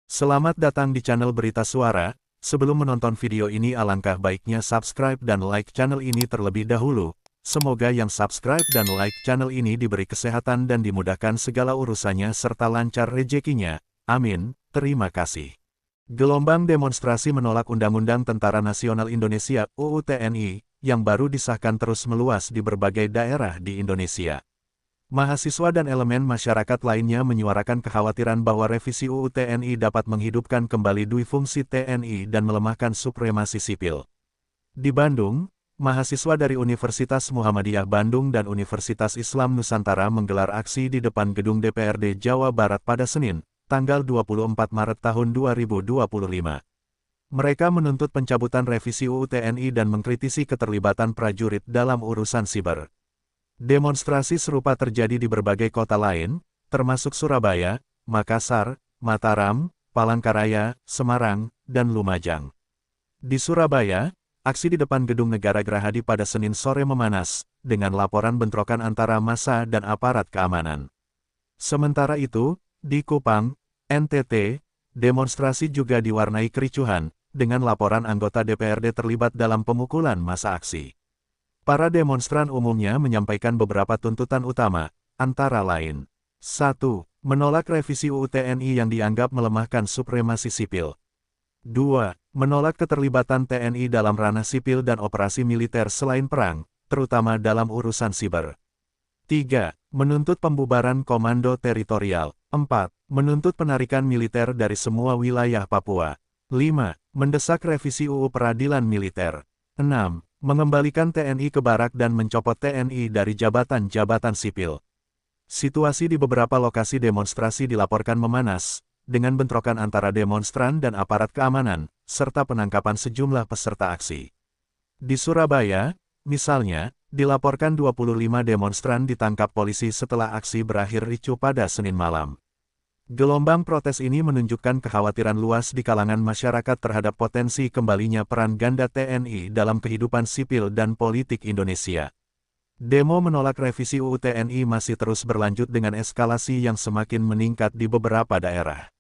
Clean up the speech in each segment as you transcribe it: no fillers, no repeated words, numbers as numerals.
Selamat datang di channel Berita Suara. Sebelum menonton video ini alangkah baiknya subscribe dan like channel ini terlebih dahulu. Semoga yang subscribe dan like channel ini diberi kesehatan dan dimudahkan segala urusannya serta lancar rezekinya. Amin. Terima kasih. Gelombang demonstrasi menolak Undang-Undang Tentara Nasional Indonesia (UU TNI) yang baru disahkan terus meluas di berbagai daerah di Indonesia. Mahasiswa dan elemen masyarakat lainnya menyuarakan kekhawatiran bahwa revisi UU TNI dapat menghidupkan kembali dui fungsi TNI dan melemahkan supremasi sipil. Di Bandung, mahasiswa dari Universitas Muhammadiyah Bandung dan Universitas Islam Nusantara menggelar aksi di depan gedung DPRD Jawa Barat pada Senin, tanggal 24 Maret tahun 2025. Mereka menuntut pencabutan revisi UU TNI dan mengkritisi keterlibatan prajurit dalam urusan siber. Demonstrasi serupa terjadi di berbagai kota lain, termasuk Surabaya, Makassar, Mataram, Palangkaraya, Semarang, dan Lumajang. Di Surabaya, aksi di depan Gedung Negara Gerahadi pada Senin sore memanas, dengan laporan bentrokan antara massa dan aparat keamanan. Sementara itu, di Kupang, NTT, demonstrasi juga diwarnai kericuhan, dengan laporan anggota DPRD terlibat dalam pemukulan massa aksi. Para demonstran umumnya menyampaikan beberapa tuntutan utama, antara lain. 1. Menolak revisi UU TNI yang dianggap melemahkan supremasi sipil. 2. Menolak keterlibatan TNI dalam ranah sipil dan operasi militer selain perang, terutama dalam urusan siber. 3. Menuntut pembubaran komando teritorial. 4. Menuntut penarikan militer dari semua wilayah Papua. 5. Mendesak revisi UU Peradilan Militer. 6. Mengembalikan TNI ke barak dan mencopot TNI dari jabatan-jabatan sipil. Situasi di beberapa lokasi demonstrasi dilaporkan memanas, dengan bentrokan antara demonstran dan aparat keamanan, serta penangkapan sejumlah peserta aksi. Di Surabaya, misalnya, dilaporkan 25 demonstran ditangkap polisi setelah aksi berakhir ricuh pada Senin malam. Gelombang protes ini menunjukkan kekhawatiran luas di kalangan masyarakat terhadap potensi kembalinya peran ganda TNI dalam kehidupan sipil dan politik Indonesia. Demo menolak revisi UU TNI masih terus berlanjut dengan eskalasi yang semakin meningkat di beberapa daerah.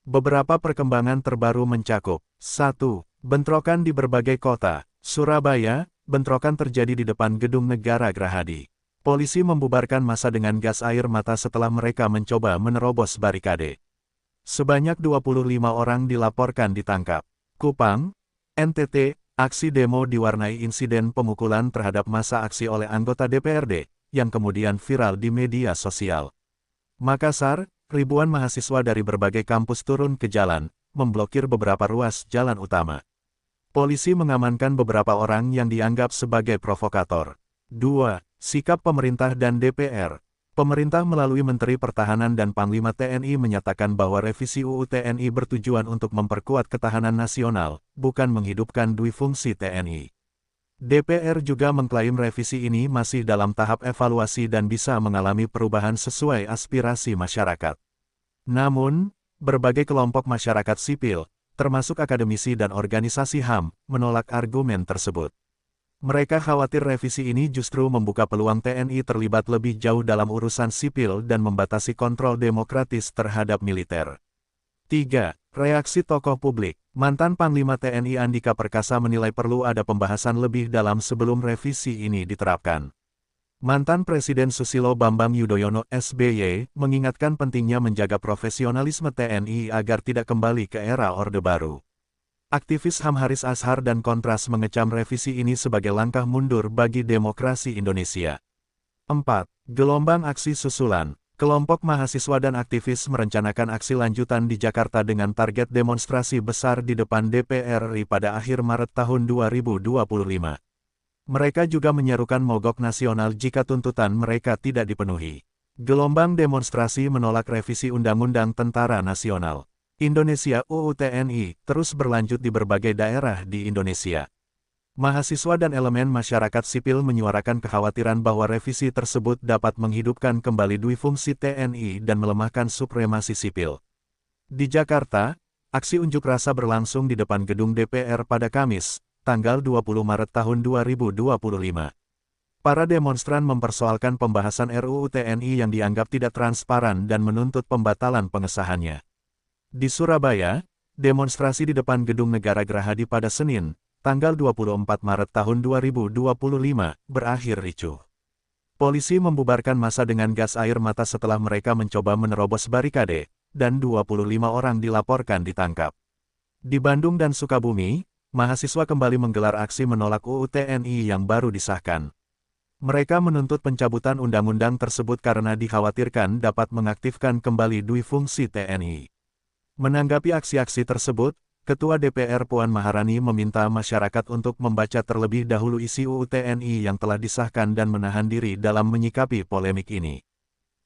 Beberapa perkembangan terbaru mencakup: 1. Bentrokan di berbagai kota. Surabaya, bentrokan terjadi di depan Gedung Negara Gerahadi. Polisi membubarkan massa dengan gas air mata setelah mereka mencoba menerobos barikade. Sebanyak 25 orang dilaporkan ditangkap. Kupang, NTT, aksi demo diwarnai insiden pemukulan terhadap massa aksi oleh anggota DPRD, yang kemudian viral di media sosial. Makassar, ribuan mahasiswa dari berbagai kampus turun ke jalan, memblokir beberapa ruas jalan utama. Polisi mengamankan beberapa orang yang dianggap sebagai provokator. 2. Sikap pemerintah dan DPR. Pemerintah melalui Menteri Pertahanan dan Panglima TNI menyatakan bahwa revisi UU TNI bertujuan untuk memperkuat ketahanan nasional, bukan menghidupkan dui fungsi TNI. DPR juga mengklaim revisi ini masih dalam tahap evaluasi dan bisa mengalami perubahan sesuai aspirasi masyarakat. Namun, berbagai kelompok masyarakat sipil, termasuk akademisi dan organisasi HAM, menolak argumen tersebut. Mereka khawatir revisi ini justru membuka peluang TNI terlibat lebih jauh dalam urusan sipil dan membatasi kontrol demokratis terhadap militer. 3. Reaksi tokoh publik. Mantan Panglima TNI Andika Perkasa menilai perlu ada pembahasan lebih dalam sebelum revisi ini diterapkan. Mantan Presiden Susilo Bambang Yudhoyono (SBY) mengingatkan pentingnya menjaga profesionalisme TNI agar tidak kembali ke era Orde Baru. Aktivis HAM Haris Ashar dan Kontras mengecam revisi ini sebagai langkah mundur bagi demokrasi Indonesia. 4. Gelombang aksi susulan. Kelompok mahasiswa dan aktivis merencanakan aksi lanjutan di Jakarta dengan target demonstrasi besar di depan DPR RI pada akhir Maret tahun 2025. Mereka juga menyerukan mogok nasional jika tuntutan mereka tidak dipenuhi. Gelombang demonstrasi menolak revisi Undang-Undang Tentara Nasional Indonesia (UU TNI) terus berlanjut di berbagai daerah di Indonesia. Mahasiswa dan elemen masyarakat sipil menyuarakan kekhawatiran bahwa revisi tersebut dapat menghidupkan kembali dui fungsi TNI dan melemahkan supremasi sipil. Di Jakarta, aksi unjuk rasa berlangsung di depan gedung DPR pada Kamis, tanggal 20 Maret tahun 2025. Para demonstran mempersoalkan pembahasan RUU TNI yang dianggap tidak transparan dan menuntut pembatalan pengesahannya. Di Surabaya, demonstrasi di depan Gedung Negara Gerahadi pada Senin, tanggal 24 Maret tahun 2025, berakhir ricuh. Polisi membubarkan massa dengan gas air mata setelah mereka mencoba menerobos barikade, dan 25 orang dilaporkan ditangkap. Di Bandung dan Sukabumi, mahasiswa kembali menggelar aksi menolak UU TNI yang baru disahkan. Mereka menuntut pencabutan undang-undang tersebut karena dikhawatirkan dapat mengaktifkan kembali dui fungsi TNI. Menanggapi aksi-aksi tersebut, Ketua DPR Puan Maharani meminta masyarakat untuk membaca terlebih dahulu isi UU TNI yang telah disahkan dan menahan diri dalam menyikapi polemik ini.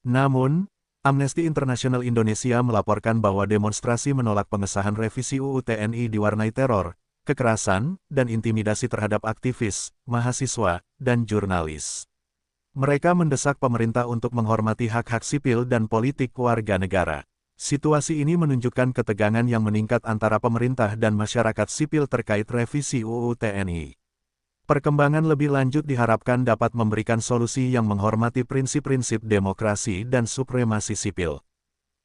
Namun, Amnesty International Indonesia melaporkan bahwa demonstrasi menolak pengesahan revisi UU TNI diwarnai teror, kekerasan, dan intimidasi terhadap aktivis, mahasiswa, dan jurnalis. Mereka mendesak pemerintah untuk menghormati hak-hak sipil dan politik warga negara. Situasi ini menunjukkan ketegangan yang meningkat antara pemerintah dan masyarakat sipil terkait revisi UU TNI. Perkembangan lebih lanjut diharapkan dapat memberikan solusi yang menghormati prinsip-prinsip demokrasi dan supremasi sipil.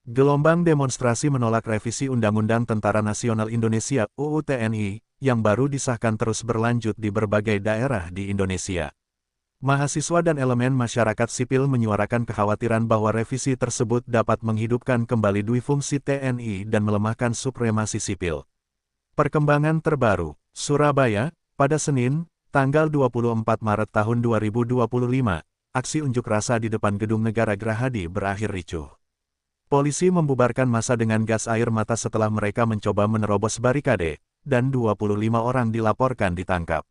Gelombang demonstrasi menolak revisi Undang-Undang Tentara Nasional Indonesia (UU TNI) yang baru disahkan terus berlanjut di berbagai daerah di Indonesia. Mahasiswa dan elemen masyarakat sipil menyuarakan kekhawatiran bahwa revisi tersebut dapat menghidupkan kembali dui fungsi TNI dan melemahkan supremasi sipil. Perkembangan terbaru, Surabaya, pada Senin, tanggal 24 Maret tahun 2025, aksi unjuk rasa di depan Gedung Negara Gerahadi berakhir ricuh. Polisi membubarkan massa dengan gas air mata setelah mereka mencoba menerobos barikade, dan 25 orang dilaporkan ditangkap.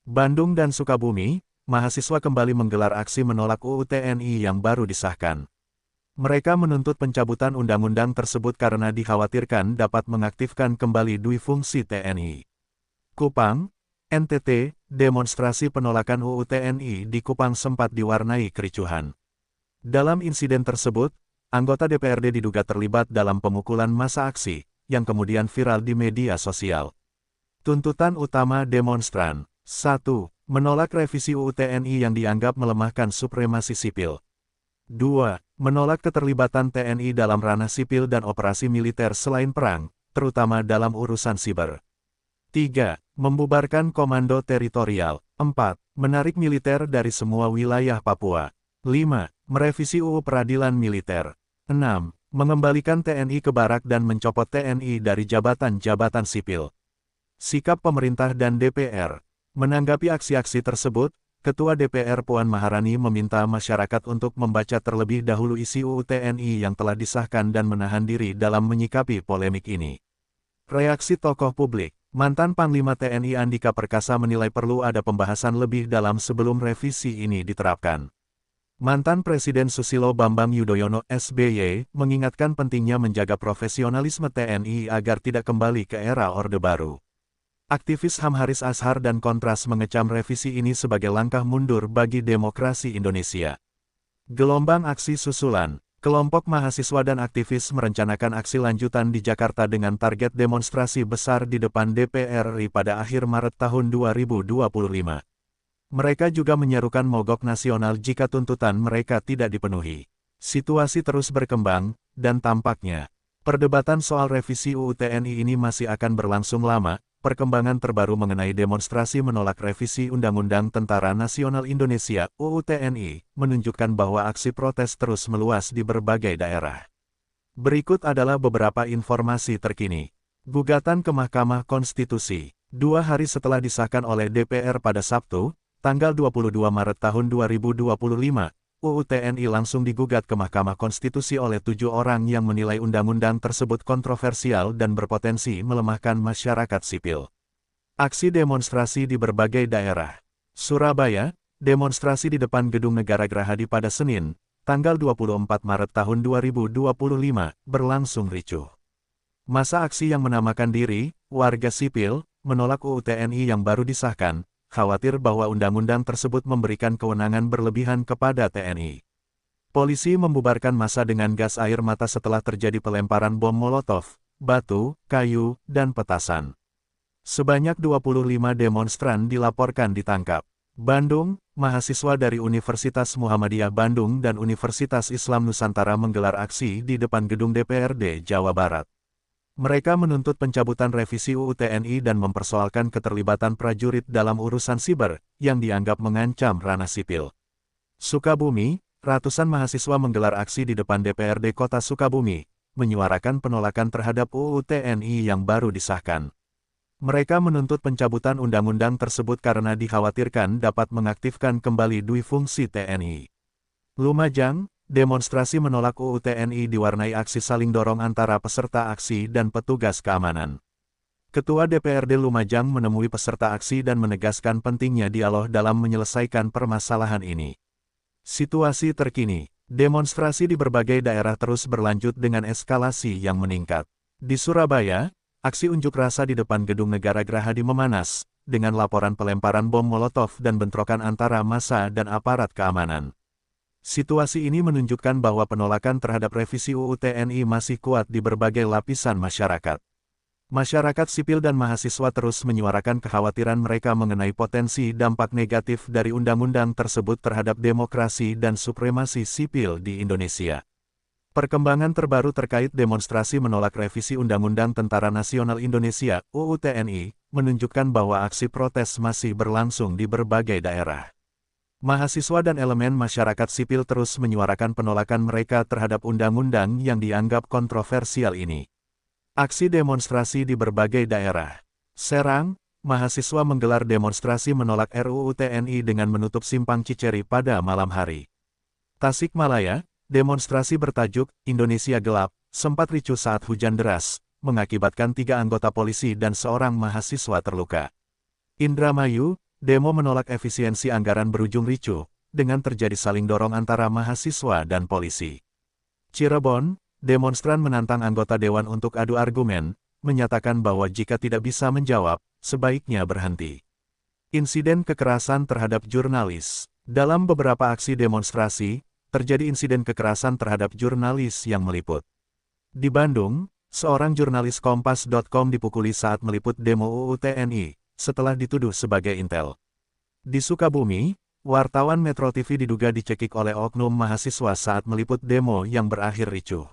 Bandung dan Sukabumi, mahasiswa kembali menggelar aksi menolak UU TNI yang baru disahkan. Mereka menuntut pencabutan undang-undang tersebut karena dikhawatirkan dapat mengaktifkan kembali dui fungsi TNI. Kupang, NTT, demonstrasi penolakan UU TNI di Kupang sempat diwarnai kericuhan. Dalam insiden tersebut, anggota DPRD diduga terlibat dalam pemukulan massa aksi, yang kemudian viral di media sosial. Tuntutan utama demonstran, 1. Menolak revisi UU TNI yang dianggap melemahkan supremasi sipil. 2. Menolak keterlibatan TNI dalam ranah sipil dan operasi militer selain perang, terutama dalam urusan siber. 3. Membubarkan komando teritorial. 4. Menarik militer dari semua wilayah Papua. 5. Merevisi UU Peradilan Militer. 6. Mengembalikan TNI ke barak dan mencopot TNI dari jabatan-jabatan sipil. Sikap pemerintah dan DPR. Menanggapi aksi-aksi tersebut, Ketua DPR Puan Maharani meminta masyarakat untuk membaca terlebih dahulu isi UU TNI yang telah disahkan dan menahan diri dalam menyikapi polemik ini. Reaksi tokoh publik, mantan Panglima TNI Andika Perkasa menilai perlu ada pembahasan lebih dalam sebelum revisi ini diterapkan. Mantan Presiden Susilo Bambang Yudhoyono (SBY) mengingatkan pentingnya menjaga profesionalisme TNI agar tidak kembali ke era Orde Baru. Aktivis HAM Haris Azhar dan Kontras mengecam revisi ini sebagai langkah mundur bagi demokrasi Indonesia. Gelombang aksi susulan, kelompok mahasiswa dan aktivis merencanakan aksi lanjutan di Jakarta dengan target demonstrasi besar di depan DPR RI pada akhir Maret tahun 2025. Mereka juga menyerukan mogok nasional jika tuntutan mereka tidak dipenuhi. Situasi terus berkembang, dan tampaknya, perdebatan soal revisi UU TNI ini masih akan berlangsung lama. Perkembangan terbaru mengenai demonstrasi menolak revisi Undang-Undang Tentara Nasional Indonesia (UU TNI) menunjukkan bahwa aksi protes terus meluas di berbagai daerah. Berikut adalah beberapa informasi terkini. Gugatan ke Mahkamah Konstitusi. 2 hari setelah disahkan oleh DPR pada Sabtu, tanggal 22 Maret tahun 2025, UU TNI langsung digugat ke Mahkamah Konstitusi oleh 7 orang yang menilai undang-undang tersebut kontroversial dan berpotensi melemahkan masyarakat sipil. Aksi demonstrasi di berbagai daerah. Surabaya, demonstrasi di depan Gedung Negara Gerahadi pada Senin, tanggal 24 Maret tahun 2025, berlangsung ricuh. Massa aksi yang menamakan diri, warga sipil, menolak UU TNI yang baru disahkan, khawatir bahwa undang-undang tersebut memberikan kewenangan berlebihan kepada TNI. Polisi membubarkan massa dengan gas air mata setelah terjadi pelemparan bom molotov, batu, kayu, dan petasan. Sebanyak 25 demonstran dilaporkan ditangkap. Bandung, mahasiswa dari Universitas Muhammadiyah Bandung dan Universitas Islam Nusantara menggelar aksi di depan gedung DPRD Jawa Barat. Mereka menuntut pencabutan revisi UU TNI dan mempersoalkan keterlibatan prajurit dalam urusan siber, yang dianggap mengancam ranah sipil. Sukabumi, ratusan mahasiswa menggelar aksi di depan DPRD Kota Sukabumi, menyuarakan penolakan terhadap UU TNI yang baru disahkan. Mereka menuntut pencabutan undang-undang tersebut karena dikhawatirkan dapat mengaktifkan kembali dui fungsi TNI. Lumajang, demonstrasi menolak UU TNI diwarnai aksi saling dorong antara peserta aksi dan petugas keamanan. Ketua DPRD Lumajang menemui peserta aksi dan menegaskan pentingnya dialog dalam menyelesaikan permasalahan ini. Situasi terkini, demonstrasi di berbagai daerah terus berlanjut dengan eskalasi yang meningkat. Di Surabaya, aksi unjuk rasa di depan Gedung Negara Gerahadi memanas, dengan laporan pelemparan bom Molotov dan bentrokan antara massa dan aparat keamanan. Situasi ini menunjukkan bahwa penolakan terhadap revisi UU TNI masih kuat di berbagai lapisan masyarakat. Masyarakat sipil dan mahasiswa terus menyuarakan kekhawatiran mereka mengenai potensi dampak negatif dari undang-undang tersebut terhadap demokrasi dan supremasi sipil di Indonesia. Perkembangan terbaru terkait demonstrasi menolak revisi Undang-Undang Tentara Nasional Indonesia (UU TNI) menunjukkan bahwa aksi protes masih berlangsung di berbagai daerah. Mahasiswa dan elemen masyarakat sipil terus menyuarakan penolakan mereka terhadap undang-undang yang dianggap kontroversial ini. Aksi demonstrasi di berbagai daerah. Serang, mahasiswa menggelar demonstrasi menolak RUU TNI dengan menutup Simpang Ciceri pada malam hari. Tasikmalaya, demonstrasi bertajuk "Indonesia Gelap" sempat ricuh saat hujan deras, mengakibatkan 3 anggota polisi dan seorang mahasiswa terluka. Indramayu, demo menolak efisiensi anggaran berujung ricuh, dengan terjadi saling dorong antara mahasiswa dan polisi. Cirebon, demonstran menantang anggota dewan untuk adu argumen, menyatakan bahwa jika tidak bisa menjawab, sebaiknya berhenti. Insiden kekerasan terhadap jurnalis. Dalam beberapa aksi demonstrasi, terjadi insiden kekerasan terhadap jurnalis yang meliput. Di Bandung, seorang jurnalis Kompas.com dipukuli saat meliput demo UU TNI, setelah dituduh sebagai intel. Di Sukabumi, wartawan Metro TV diduga dicekik oleh oknum mahasiswa saat meliput demo yang berakhir ricuh.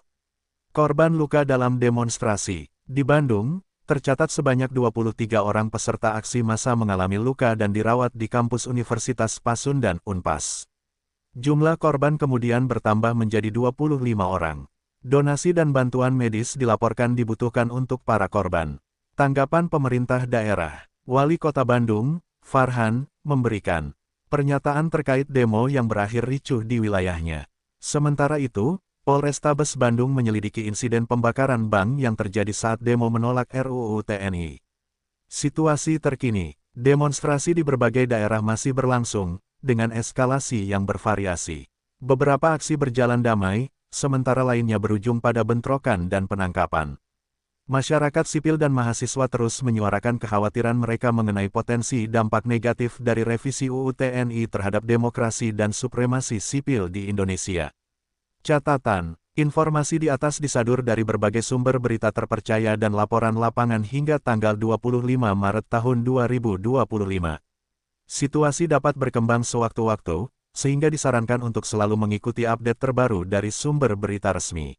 Korban luka dalam demonstrasi. Di Bandung, tercatat sebanyak 23 orang peserta aksi massa mengalami luka dan dirawat di kampus Universitas Pasundan (Unpas). Jumlah korban kemudian bertambah menjadi 25 orang. Donasi dan bantuan medis dilaporkan dibutuhkan untuk para korban. Tanggapan pemerintah daerah. Wali Kota Bandung, Farhan, memberikan pernyataan terkait demo yang berakhir ricuh di wilayahnya. Sementara itu, Polrestabes Bandung menyelidiki insiden pembakaran bank yang terjadi saat demo menolak RUU TNI. Situasi terkini, demonstrasi di berbagai daerah masih berlangsung, dengan eskalasi yang bervariasi. Beberapa aksi berjalan damai, sementara lainnya berujung pada bentrokan dan penangkapan. Masyarakat sipil dan mahasiswa terus menyuarakan kekhawatiran mereka mengenai potensi dampak negatif dari revisi UU TNI terhadap demokrasi dan supremasi sipil di Indonesia. Catatan, informasi di atas disadur dari berbagai sumber berita terpercaya dan laporan lapangan hingga tanggal 25 Maret tahun 2025. Situasi dapat berkembang sewaktu-waktu, sehingga disarankan untuk selalu mengikuti update terbaru dari sumber berita resmi.